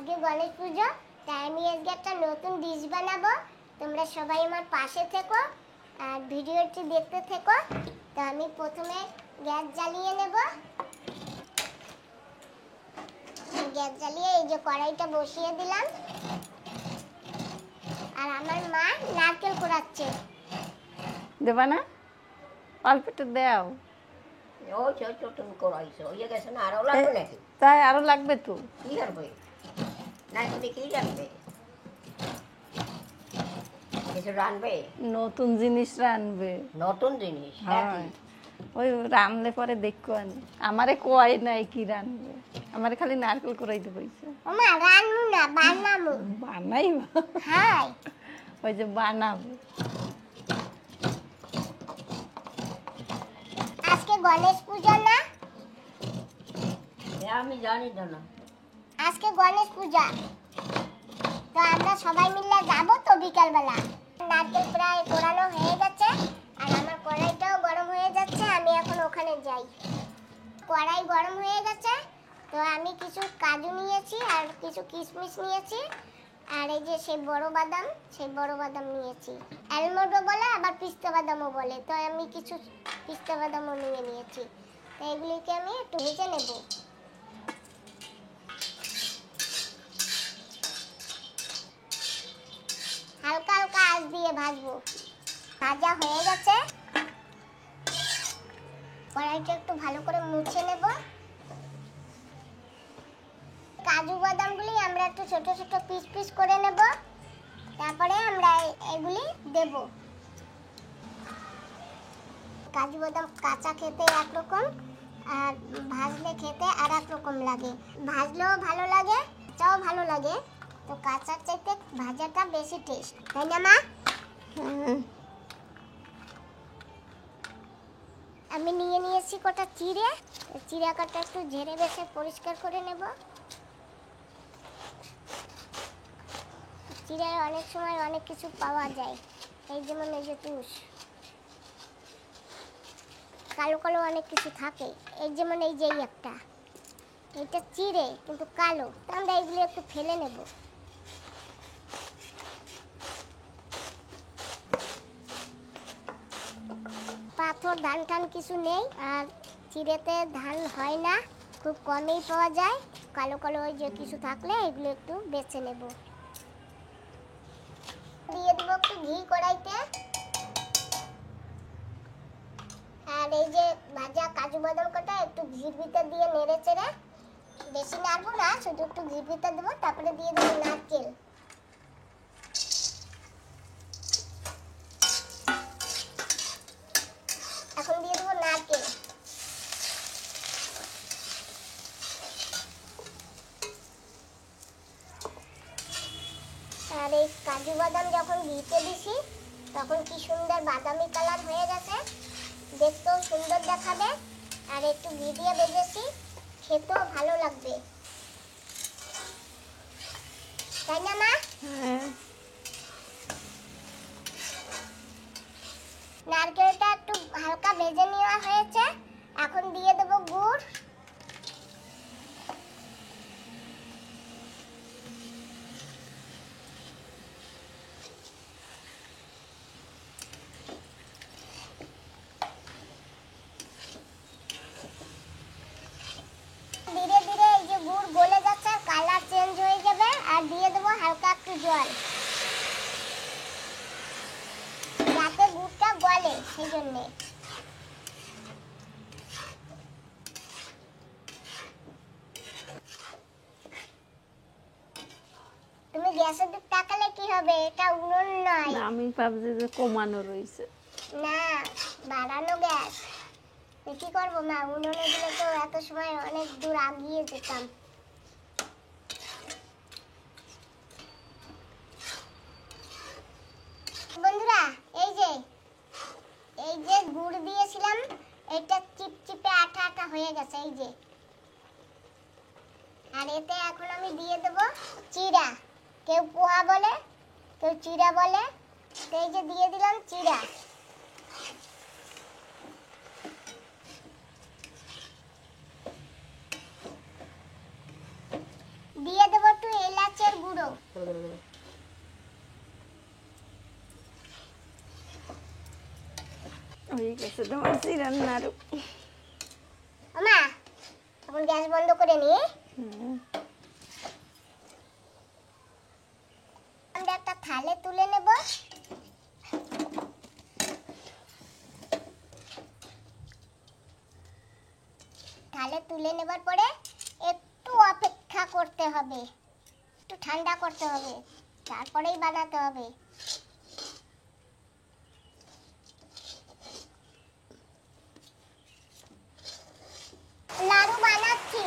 আজকে গণেশ পুজো, তাই আমি আজকে একটা নতুন ডিশ বানাবো। তোমরা সবাই আমার পাশে থেকো আর ভিডিওটি দেখতে থেকো। তো আমি প্রথমে গ্যাস জ্বালিয়ে নেব। গ্যাস জ্বালিয়ে এই যে কড়াইটা বসিয়ে দিলাম। আর আমার মা নারকেল কোড়াচ্ছে। দেবা না? অল্প একটু দাও। ওই তো তুমি করাইছো হয়ে গেছে না, আরও লাগবে নাকি? তাই আরো লাগবে তো। কি লাগবে? না তুমি কি লাগবে? কিছু রানবে? নতুন জিনিস রানবে। নতুন জিনিস? হ্যাঁ, ওই রানলে পরে দেখো আনি। আমারে কোয়াই নাই কি রানবে, আমারে খালি নারকেল কোরাইতে বইছে। ওমা রান্নু না, বানাবো। বানাইবা? হ্যাঁ, ওই যে বানাবো। আজকে গণেশ পূজা না? আমি জানি তো না। আজকে গণেশ পূজা, তো আমরা সবাই মিলে যাবো তো বিকালবেলা। নারকেল প্রায় কোড়ানো হয়ে গেছে আর আমার কড়াইটাও গরম হয়ে যাচ্ছে। আমি এখন ওখানে যাই। কড়াই গরম হয়ে গেছে, তো আমি কিছু কাজু নিয়েছি আর কিছু কিশমিশ নিয়েছি। আর এই যে সেই বড় বাদাম নিয়েছি। আলমন্ডও বলে আবার পিস্তা বাদামও বলে, তো আমি কিছু পিস্তা বাদামও নিয়েছি। তো এগুলিকে আমি একটু ভেজে নেব। হালকা হালকা আঁচ দিয়ে ভাজবো। ভাজা হয়ে গেছে, কড়াইটা একটু ভালো করে মুছে নেব। কাজু বাদামগুলি আমরা একটু ছোট ছোট পিস পিস করে নেব। তারপরে আমরা এগুলি দেব। কাজু বাদাম কাঁচা খেতে একরকম আর ভাজলে খেতে আর এক রকম লাগে। ভাজলেও ভালো লাগে, কাঁচাও ভালো লাগে। তো কাঁচার চাইতে ভাজাটা বেশি টেস্ট, তাই না মা? আমি নিয়ে নিয়েছি কটা চিড়ে। চিড়া কাটা একটু ঝেড়ে বেছে পরিষ্কার করে নেব। চিড়ায় অনেক সময় অনেক কিছু পাওয়া যায়, এই যেমন এই যে তুষ, কালো কালো অনেক কিছু থাকে। এই যেমন এই যে একটা, এটা চিড়ে কিন্তু কালো। আমরা এগুলো একটু ফেলে নেব। পাথর ধান টান কিছু নেই, আর চিড়েতে ধান হয় না, খুব কমই পাওয়া যায়। কালো কালো ওই যে কিছু থাকলে এগুলো একটু বেছে নেব। দিয়ে দেবো একটু ঘি কড়াইতে। আর এই যে ভাজা কাজু বাদাম কটা একটু ঘির ভিতর দিয়ে নেড়ে চেড়ে, বেশি নাড়বো না, শুধু একটু ঘির ভিতর দেবো। তারপরে দিয়ে দেবো নারকেল। এখন দিয়ে দেবো নারকেল। আর এই কাজু বাদাম যখন ঘিতে দিছি তখন কি সুন্দর বাদামি কালার হয়ে গেছে, দেখতেও সুন্দর দেখাবে। আর একটু ঘি দিয়ে ভেজেছি, খেতেও ভালো লাগবে, তাই না মা? হ্যাঁ, নারকেলটা একটু হালকা ভেজে নেওয়া হয়েছে, এখন দিয়ে দেবো গুড়। ধীরে ধীরে এই যে গুড় গলে যাচ্ছে, কালার চেঞ্জ হয়ে যাবে। আর দিয়ে দেবো হালকা একটু জল, যাতে গুড়টা গলে, সেই জন্যে। তুমি গ্যাসের দিক তাকালে কি হবে? এটা উনুন নয়। না, আমি ভাবছি যে কমানো রয়েছে। না, বাড়ানো গ্যাস। কি করবো মা, উনুনে দিলে তো এত সময় অনেক দূর আগিয়ে যেতাম। বন্ধুরা, এই যে গুড় দিয়েছিলাম, এটা চিপচিপে আঠা আঠা হয়ে গেছে, এই যে। আর এতে এখন আমি দিয়ে দেব চিড়া। কেউ পোহা বলে, কেউ চিড়া বলে। তো এই যে দিয়ে দিলাম চিড়া। দিয়ে দেবো একটু এলাচ। হয়ে গেছে তোমার চিরান নাড়ু। আমা এখন গ্যাস বন্ধ করে নি। আমরা একটা থালে তুলে নেব। থালে তুলে নেবার পরে একটু অপেক্ষা করতে হবে, একটু ঠান্ডা করতে হবে, তারপরেই বানাতে হবে। লাড়ু বানাচ্ছি।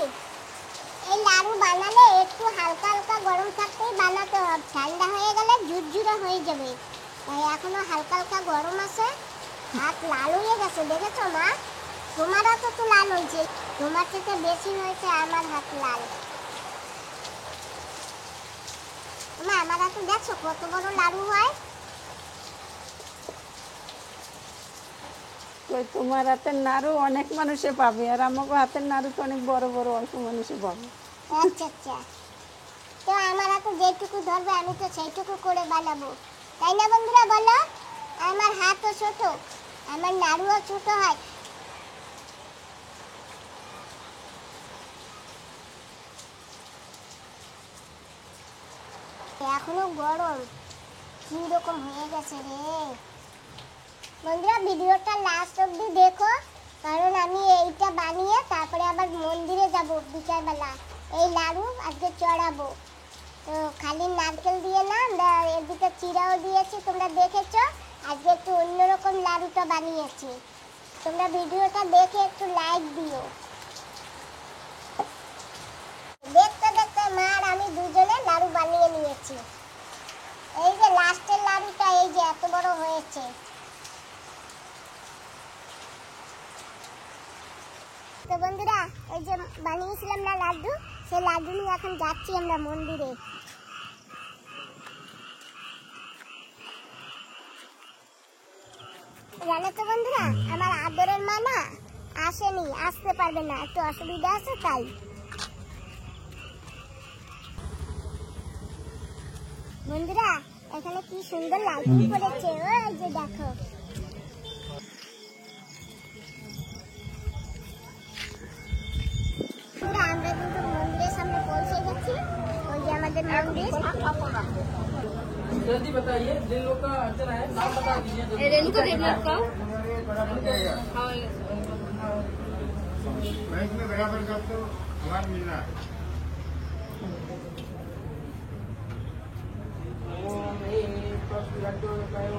এই লাড়ু বানালে একটু হালকা হালকা গরম থাকতেই বানাতে হবে, ঠান্ডা হয়ে গেলে ঝুরঝুরে হয়ে যাবে। তাই এখনো হালকা হালকা গরম আছে। হাত লাল হয়ে গেছে, দেখেছো মা? তোমার হাতও তো লাল হয়েছে, তোমার থেকে বেশি হয়েছে আমার হাত লাল। মা আমার হাতে দেখছো কত বড় লাড়ু হয়। কই তোমার হাতের নাড়ু অনেক মানুষে পাবে, আর আমাকে হাতের নাড়ু তো অনেক বড় বড় অল্প মানুষে পাবে। আচ্ছা আচ্ছা, তো আমার হাতে যেটুকু ধরবে আমি তো সেইটুকু করে বানাবো, তাই না বন্ধুরা বলো? আমার হাতও ছোট, আমার নাড়ুও ছোট হয়। এখনো গরম, কি রকম হয়ে গেছে রে। বন্ধুরা ভিডিওটা লাস্ট অবধি দেখো, কারণ আমি এইটা বানিয়ে তারপরে আবার মন্দিরে যাব বিকালবেলা। এই লাড়ু আজকে চড়াবো। তো খালি নারকেল দিয়ে না, আমরা এদিকে চিড়াও দিয়েছি, তোমরা দেখেছো। আজকে একটু অন্যরকম লাড়ুটা বানিয়েছি। তোমরা ভিডিওটা দেখে একটু লাইক দিও। দেখতে দেখতে মা আর আমি দুজনে লাড়ু বানিয়ে নিয়েছি। এই যে লাস্টের লাড়ুটা, এই যে এত বড় হয়েছে। তো বন্ধুরা এই যে বানিয়েছিলাম না লাড্ডু, সেই লাড্ডু নিয়ে এখন যাচ্ছি আমরা মন্দিরে। জানো তো বন্ধুরা, আমার আদরের মা না আসেনি, আসতে পারবে না, একটু অসুবিধা আছে তাই। বন্ধুরা এখানে কি সুন্দর লাইটিং করেছে, ওই যে দেখো। আমরা কিন্তু মন্দিরের সামনে পৌঁছে গেছি, ওই যে আমাদের মন্দির। जल्दी बताइए, जिन लोग का अर्चना है नाम बता दीजिए। बैंक में बराबर का तो हमारा मिलना है।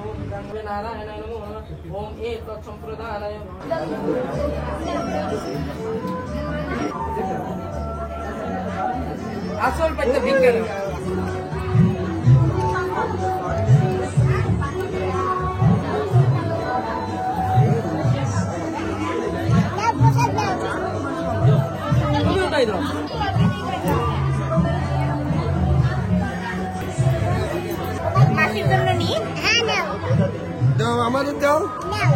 ओम नारायणाय नमः। ओम एक संप्रदाय। আসল পাইতে বিজ্ঞান তাই দাও। মাসির জন্য নি? হ্যাঁ নাও দাও আমাদের দাও। নাও।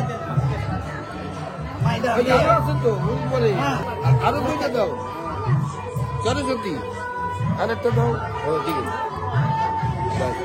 আছে তো বলে আরো দুইটা দাও। সরস্বতী আরেকটা দাও। ও ঠিক আছে। বাস।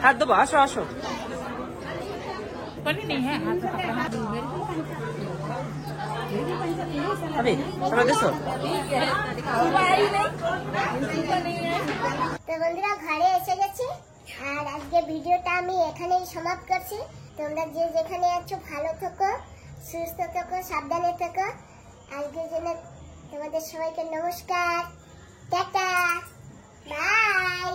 হাত দেবো, আসো আসো। अभी थोड़ा देखो। তো বন্ধুরা ঘরে এসে গেছি, আর আজকে ভিডিওটা আমি এখানেই সমাপ্ত করছি। তোমরা যে যেখানে আছো ভালো থেকো, সুস্থ থেকো, সাবধানে থেকো। আজকের জন্য তোমাদের সবাইকে নমস্কার, টাটা, বাই।